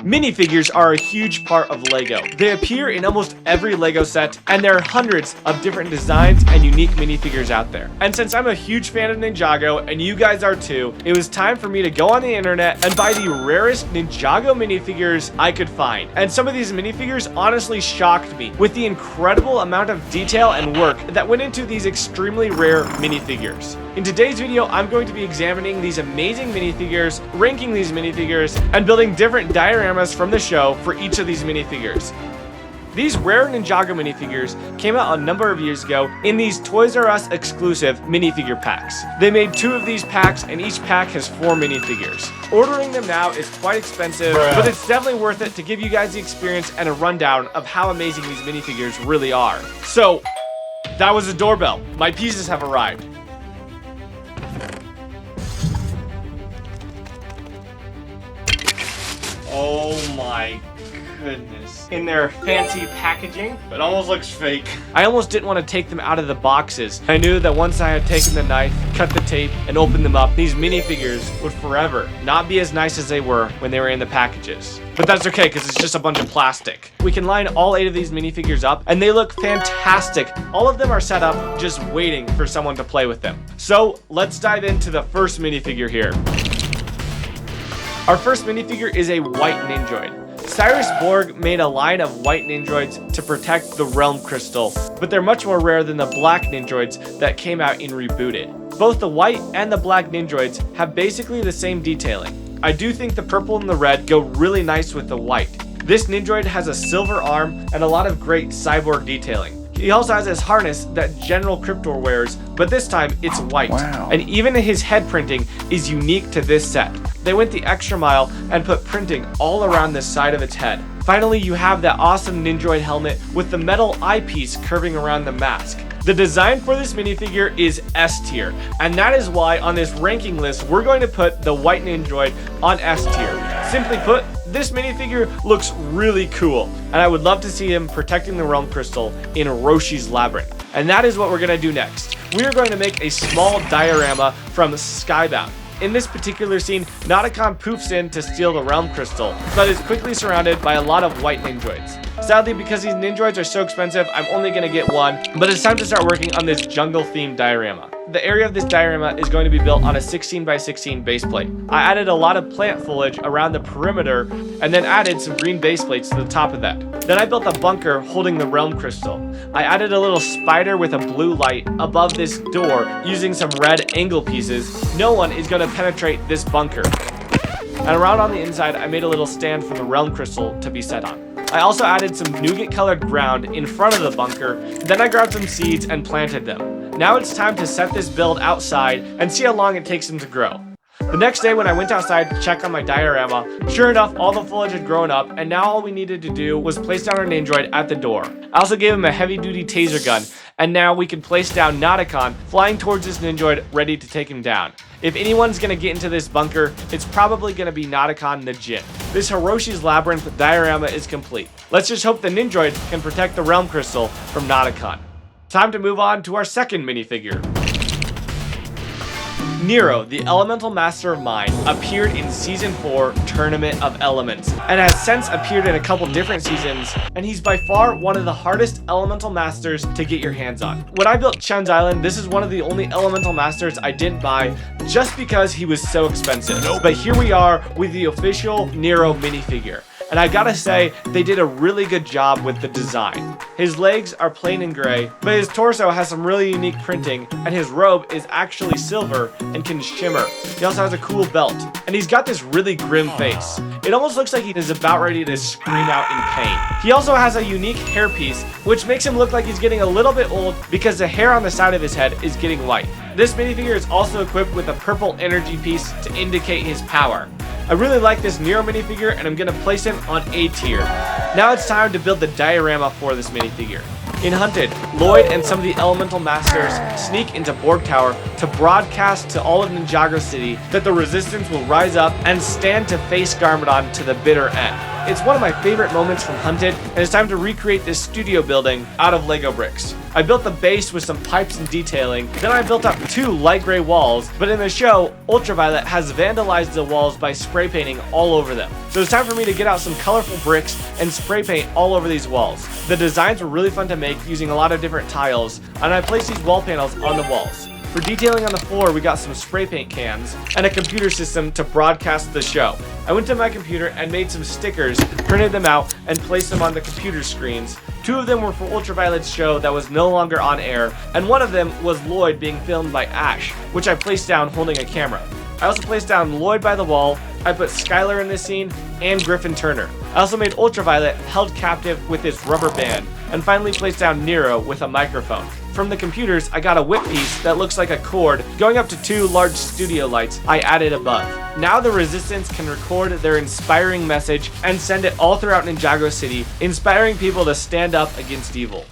Minifigures are a huge part of LEGO. They appear in almost every LEGO set, and there are hundreds of different designs and unique minifigures out there. And since I'm a huge fan of Ninjago, and you guys are too, it was time for me to go on the internet and buy the rarest Ninjago minifigures I could find. And some of these minifigures honestly shocked me with the incredible amount of detail and work that went into these extremely rare minifigures. In today's video, I'm going to be examining these amazing minifigures, ranking these minifigures, and building different dioramas from the show for each of these minifigures. These rare Ninjago minifigures came out a number of years ago in these Toys R Us exclusive minifigure packs. They made 2 of these packs, and each pack has 4 minifigures. Ordering them now is quite expensive, but it's definitely worth it to give you guys the experience and a rundown of how amazing these minifigures really are. So, that was the doorbell. My pieces have arrived. Oh my goodness. In their fancy packaging. It almost looks fake. I almost didn't want to take them out of the boxes. I knew that once I had taken the knife, cut the tape, and opened them up, these minifigures would forever not be as nice as they were when they were in the packages. But that's okay, because it's just a bunch of plastic. We can line all 8 of these minifigures up, and they look fantastic. All of them are set up just waiting for someone to play with them. So let's dive into the first minifigure here. Our first minifigure is a white Nindroid. Cyrus Borg made a line of white Nindroids to protect the Realm Crystal, but they're much more rare than the black Nindroids that came out in Rebooted. Both the white and the black Nindroids have basically the same detailing. I do think the purple and the red go really nice with the white. This Nindroid has a silver arm and a lot of great cyborg detailing. He also has his harness that General Cryptor wears, but this time it's white. Wow. And even his head printing is unique to this set. They went the extra mile and put printing all around the side of its head. Finally, you have that awesome Nindroid helmet with the metal eyepiece curving around the mask. The design for this minifigure is S tier, and that is why on this ranking list, we're going to put the white Nindroid on S tier. Simply put, this minifigure looks really cool, and I would love to see him protecting the Realm Crystal in Roshi's Labyrinth. And that is what we're going to do next. We are going to make a small diorama from Skybound. In this particular scene, Nauticon poofs in to steal the Realm Crystal, but is quickly surrounded by a lot of white Nindroids. Sadly, because these Nindroids are so expensive, I'm only going to get one, but it's time to start working on this jungle-themed diorama. The area of this diorama is going to be built on a 16x16 base plate. I added a lot of plant foliage around the perimeter, and then added some green base plates to the top of that. Then I built a bunker holding the Realm Crystal. I added a little spider with a blue light above this door using some red angle pieces. No one is going to penetrate this bunker. And around on the inside, I made a little stand for the Realm Crystal to be set on. I also added some nougat colored ground in front of the bunker, then I grabbed some seeds and planted them. Now it's time to set this build outside and see how long it takes them to grow. The next day when I went outside to check on my diorama, sure enough, all the foliage had grown up, and now all we needed to do was place down our Nindroid at the door. I also gave him a heavy-duty taser gun, and now we can place down Nauticon flying towards this Nindroid ready to take him down. If anyone's going to get into this bunker, it's probably going to be Nauticon the Jinn. This Hiroshi's Labyrinth diorama is complete. Let's just hope the Nindroid can protect the Realm Crystal from Nauticon. Time to move on to our second minifigure. Nero, the Elemental Master of Mind, appeared in Season 4 Tournament of Elements, and has since appeared in a couple different seasons, and he's by far one of the hardest Elemental Masters to get your hands on. When I built Chen's Island, this is one of the only Elemental Masters I didn't buy just because he was so expensive. But here we are with the official Nero minifigure. And I gotta say, they did a really good job with the design. His legs are plain and gray, but his torso has some really unique printing, and his robe is actually silver and can shimmer. He also has a cool belt, and he's got this really grim face. It almost looks like he is about ready to scream out in pain. He also has a unique hairpiece, which makes him look like he's getting a little bit old because the hair on the side of his head is getting white. This minifigure is also equipped with a purple energy piece to indicate his power. I really like this Nero minifigure, and I'm going to place him on A tier. Now it's time to build the diorama for this minifigure. In Hunted, Lloyd and some of the Elemental Masters sneak into Borg Tower to broadcast to all of Ninjago City that the Resistance will rise up and stand to face Garmadon to the bitter end. It's one of my favorite moments from Hunted, and it's time to recreate this studio building out of Lego bricks. I built the base with some pipes and detailing, then I built up 2 light gray walls, but in the show, Ultraviolet has vandalized the walls by spray painting all over them. So it's time for me to get out some colorful bricks and spray paint all over these walls. The designs were really fun to make using a lot of different tiles, and I placed these wall panels on the walls. For detailing on the floor, we got some spray paint cans and a computer system to broadcast the show. I went to my computer and made some stickers, printed them out, and placed them on the computer screens. 2 of them were for Ultraviolet's show that was no longer on air, and one of them was Lloyd being filmed by Ash, which I placed down holding a camera. I also placed down Lloyd by the wall, I put Skylar in this scene, and Griffin Turner. I also made Ultraviolet held captive with his rubber band, and finally placed down Nero with a microphone. From the computers, I got a whip piece that looks like a cord going up to 2 large studio lights I added above. Now the Resistance can record their inspiring message and send it all throughout Ninjago City, inspiring people to stand up against evil.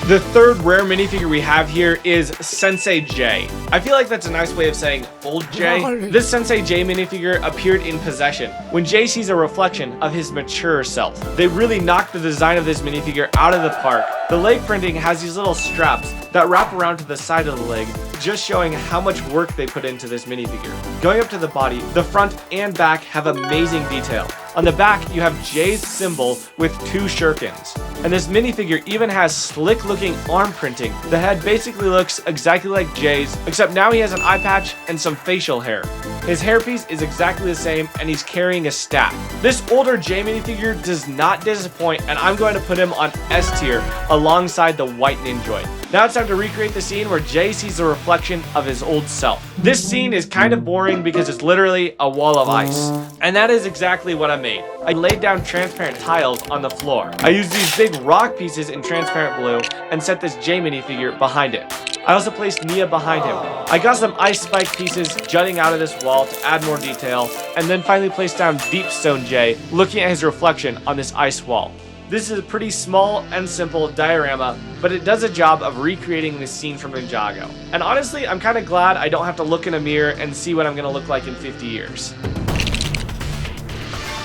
The third rare minifigure we have here is Sensei Jay. I feel like that's a nice way of saying old Jay. This Sensei Jay minifigure appeared in Possession, when Jay sees a reflection of his mature self. They really knocked the design of this minifigure out of the park. The leg printing has these little straps that wrap around to the side of the leg, just showing how much work they put into this minifigure. Going up to the body, the front and back have amazing detail. On the back, you have Jay's symbol with 2 shurikens. And this minifigure even has slick looking arm printing. The head basically looks exactly like Jay's, except now he has an eye patch and some facial hair. His hairpiece is exactly the same, and he's carrying a staff. This older Jay minifigure does not disappoint, and I'm going to put him on S tier alongside the white Nindroid. Now it's time to recreate the scene where Jay sees the reflection of his old self. This scene is kind of boring because it's literally a wall of ice. And that is exactly what I made. I laid down transparent tiles on the floor. I used these big rock pieces in transparent blue and set this Jay minifigure behind it. I also placed Nia behind him. I got some ice spike pieces jutting out of this wall to add more detail, and then finally placed down Deepstone Jay looking at his reflection on this ice wall. This is a pretty small and simple diorama, but it does a job of recreating this scene from Ninjago. And honestly, I'm kind of glad I don't have to look in a mirror and see what I'm going to look like in 50 years.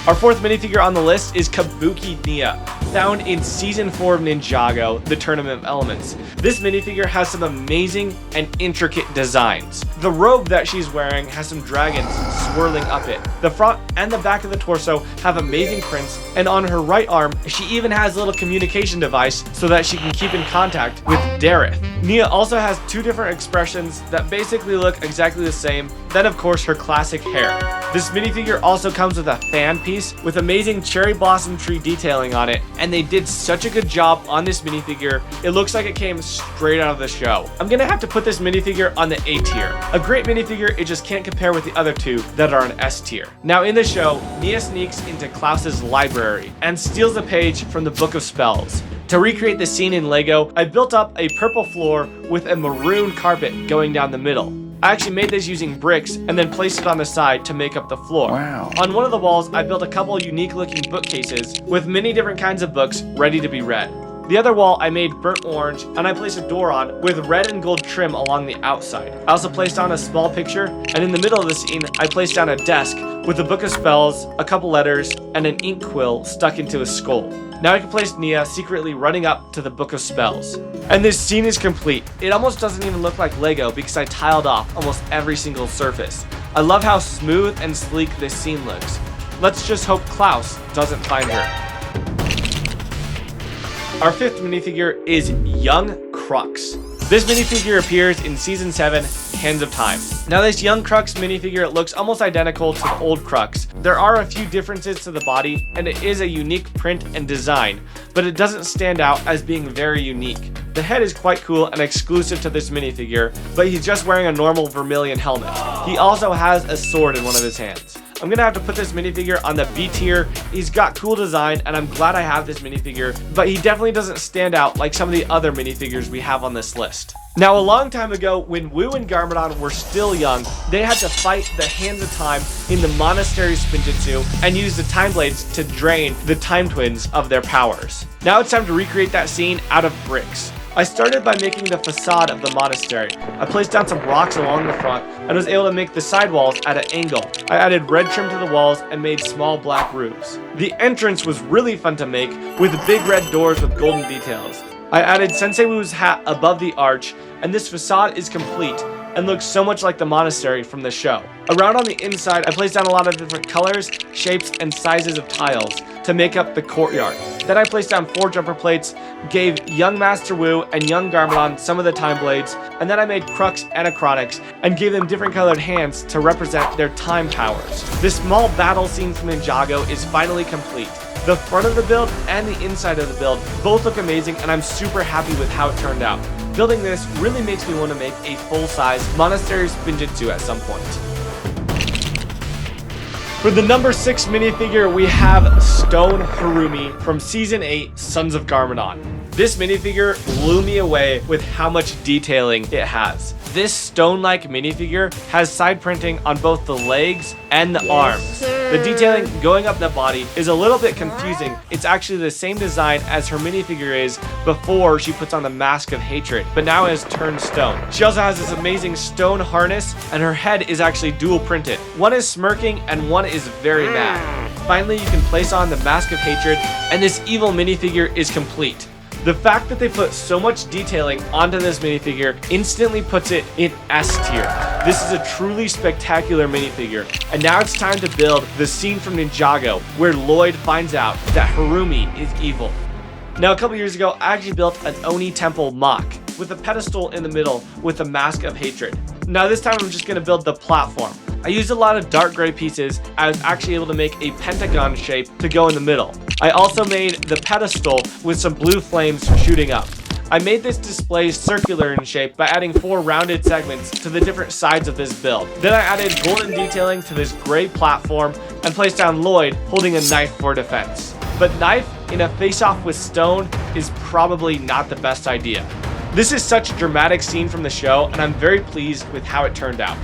Our 4th minifigure on the list is Kabuki Nya, found in Season 4 of Ninjago, The Tournament of Elements. This minifigure has some amazing and intricate designs. The robe that she's wearing has some dragons swirling up it. The front and the back of the torso have amazing prints, and on her right arm, she even has a little communication device so that she can keep in contact with Dareth. Nia also has 2 different expressions that basically look exactly the same, then of course her classic hair. This minifigure also comes with a fan piece with amazing cherry blossom tree detailing on it, and they did such a good job on this minifigure, it looks like it came straight out of the show. I'm gonna have to put this minifigure on the A tier. A great minifigure, it just can't compare with the other 2 that are on S tier. Now in the show, Nia sneaks into Klaus's library and steals a page from the Book of Spells. To recreate the scene in Lego, I built up a purple floor with a maroon carpet going down the middle. I actually made this using bricks and then placed it on the side to make up the floor. Wow. On one of the walls, I built a couple unique looking bookcases with many different kinds of books ready to be read. The other wall I made burnt orange, and I placed a door on with red and gold trim along the outside. I also placed on a small picture, and in the middle of the scene, I placed down a desk with the Book of Spells, a couple letters, and an ink quill stuck into a skull. Now I can place Nia secretly running up to the Book of Spells. And this scene is complete. It almost doesn't even look like Lego because I tiled off almost every single surface. I love how smooth and sleek this scene looks. Let's just hope Klaus doesn't find her. Our 5th minifigure is young Krux. This minifigure appears in Season 7, Hands of Time. Now this young Krux minifigure looks almost identical to the old Krux. There are a few differences to the body, and it is a unique print and design, but it doesn't stand out as being very unique. The head is quite cool and exclusive to this minifigure, but he's just wearing a normal vermilion helmet. He also has a sword in one of his hands. I'm gonna have to put this minifigure on the B tier. He's got cool design, and I'm glad I have this minifigure, but he definitely doesn't stand out like some of the other minifigures we have on this list. Now, a long time ago, when Wu and Garmadon were still young, they had to fight the Hands of Time in the Monastery Spinjitzu and use the Time Blades to drain the Time Twins of their powers. Now it's time to recreate that scene out of bricks. I started by making the facade of the monastery. I placed down some rocks along the front and was able to make the sidewalls at an angle. I added red trim to the walls and made small black roofs. The entrance was really fun to make with big red doors with golden details. I added Sensei Wu's hat above the arch, and this facade is complete and looks so much like the monastery from the show. Around on the inside, I placed down a lot of different colors, shapes, and sizes of tiles to make up the courtyard. Then I placed down 4 jumper plates, gave young Master Wu and young Garmadon some of the time blades, and then I made Krux and Acronics and gave them different colored hands to represent their time powers. This small battle scene from Ninjago is finally complete. The front of the build and the inside of the build both look amazing, and I'm super happy with how it turned out. Building this really makes me want to make a full-size Monastery Spinjitzu at some point. For the number 6 minifigure, we have Stone Harumi from Season 8, Sons of Garmadon. This minifigure blew me away with how much detailing it has. This stone-like minifigure has side printing on both the legs and the arms. The detailing going up the body is a little bit confusing. It's actually the same design as her minifigure is before she puts on the mask of hatred, but now has turned stone. She also has this amazing stone harness, and her head is actually dual printed. One is smirking and one is very mad. Finally, you can place on the mask of hatred, and this evil minifigure is complete. The fact that they put so much detailing onto this minifigure instantly puts it in S tier. This is a truly spectacular minifigure, and now it's time to build the scene from Ninjago where Lloyd finds out that Harumi is evil. Now, a couple years ago, I actually built an Oni temple mock with a pedestal in the middle with a mask of hatred. Now this time I'm just going to build the platform. I used a lot of dark gray pieces. I was actually able to make a pentagon shape to go in the middle. I also made the pedestal with some blue flames shooting up. I made this display circular in shape by adding 4 rounded segments to the different sides of this build. Then I added golden detailing to this gray platform and placed down Lloyd holding a knife for defense. But knife in a face-off with stone is probably not the best idea. This is such a dramatic scene from the show, and I'm very pleased with how it turned out.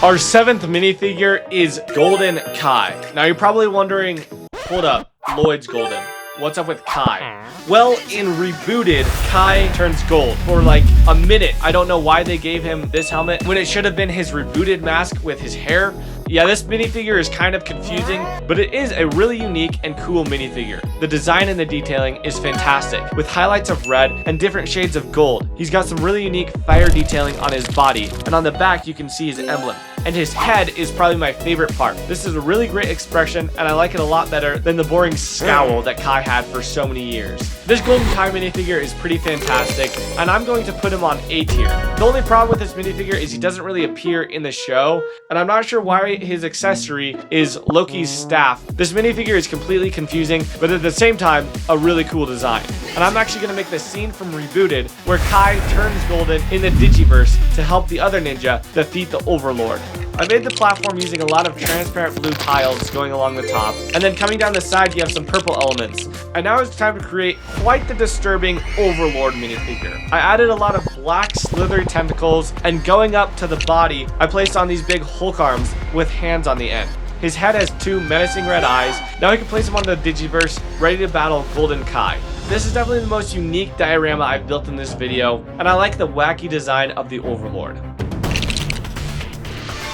Our 7th minifigure is Golden Kai. Now you're probably wondering, hold up, Lloyd's golden. What's up with Kai? Well, in Rebooted, Kai turns gold for like a minute. I don't know why they gave him this helmet when it should have been his rebooted mask with his hair. Yeah, this minifigure is kind of confusing, but it is a really unique and cool minifigure. The design and the detailing is fantastic, with highlights of red and different shades of gold. He's got some really unique fire detailing on his body, and on the back you can see his emblem. And his head is probably my favorite part. This is a really great expression, and I like it a lot better than the boring scowl that Kai had for so many years. This Golden Kai minifigure is pretty fantastic, and I'm going to put him on A tier. The only problem with this minifigure is he doesn't really appear in the show, and I'm not sure why his accessory is Loki's staff. This minifigure is completely confusing, but at the same time, a really cool design. And I'm actually going to make the scene from Rebooted where Kai turns golden in the Digiverse to help the other ninja defeat the Overlord. I made the platform using a lot of transparent blue tiles going along the top, and then coming down the side you have some purple elements. And now it's time to create quite the disturbing Overlord minifigure. I added a lot of black slithery tentacles, and going up to the body, I placed on these big Hulk arms with hands on the end. His head has 2 menacing red eyes. Now I can place him on the Digiverse, ready to battle Golden Kai. This is definitely the most unique diorama I've built in this video, and I like the wacky design of the Overlord.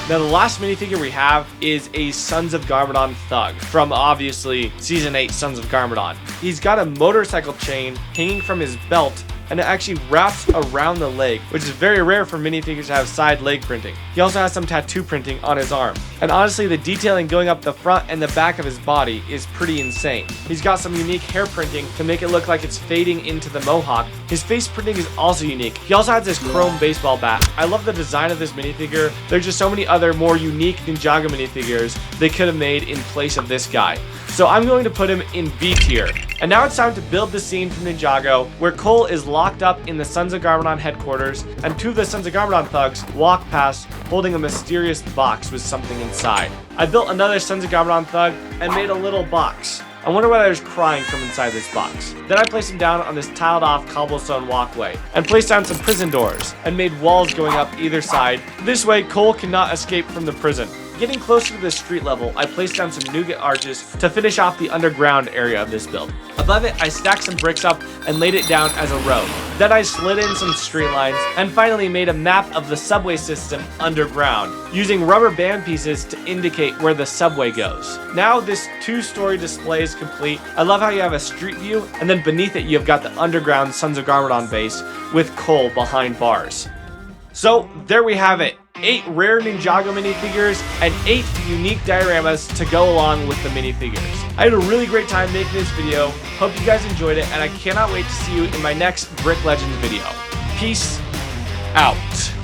Now the last minifigure we have is a Sons of Garmadon Thug from obviously Season 8 Sons of Garmadon. He's got a motorcycle chain hanging from his belt, and it actually wraps around the leg, which is very rare for minifigures to have side leg printing. He also has some tattoo printing on his arm. And honestly, the detailing going up the front and the back of his body is pretty insane. He's got some unique hair printing to make it look like it's fading into the mohawk. His face printing is also unique. He also has this chrome baseball bat. I love the design of this minifigure. There's just so many other more unique Ninjago minifigures they could have made in place of this guy. So I'm going to put him in B tier. And now it's time to build the scene from Ninjago where Cole is locked up in the Sons of Garmadon headquarters, and 2 of the Sons of Garmadon thugs walk past holding a mysterious box with something inside. I built another Sons of Garmadon thug and made a little box. I wonder why there's crying from inside this box. Then I placed him down on this tiled off cobblestone walkway and placed down some prison doors and made walls going up either side. This way Cole cannot escape from the prison. Getting closer to the street level, I placed down some nougat arches to finish off the underground area of this build. Above it, I stacked some bricks up and laid it down as a road. Then I slid in some street lines and finally made a map of the subway system underground, using rubber band pieces to indicate where the subway goes. Now this two-story display is complete. I love how you have a street view, and then beneath it you've got the underground Sons of Garmadon base with coal behind bars. So there we have it. 8 rare Ninjago minifigures and 8 unique dioramas to go along with the minifigures. I had a really great time making this video. Hope you guys enjoyed it, and I cannot wait to see you in my next Brick Legends video. Peace out.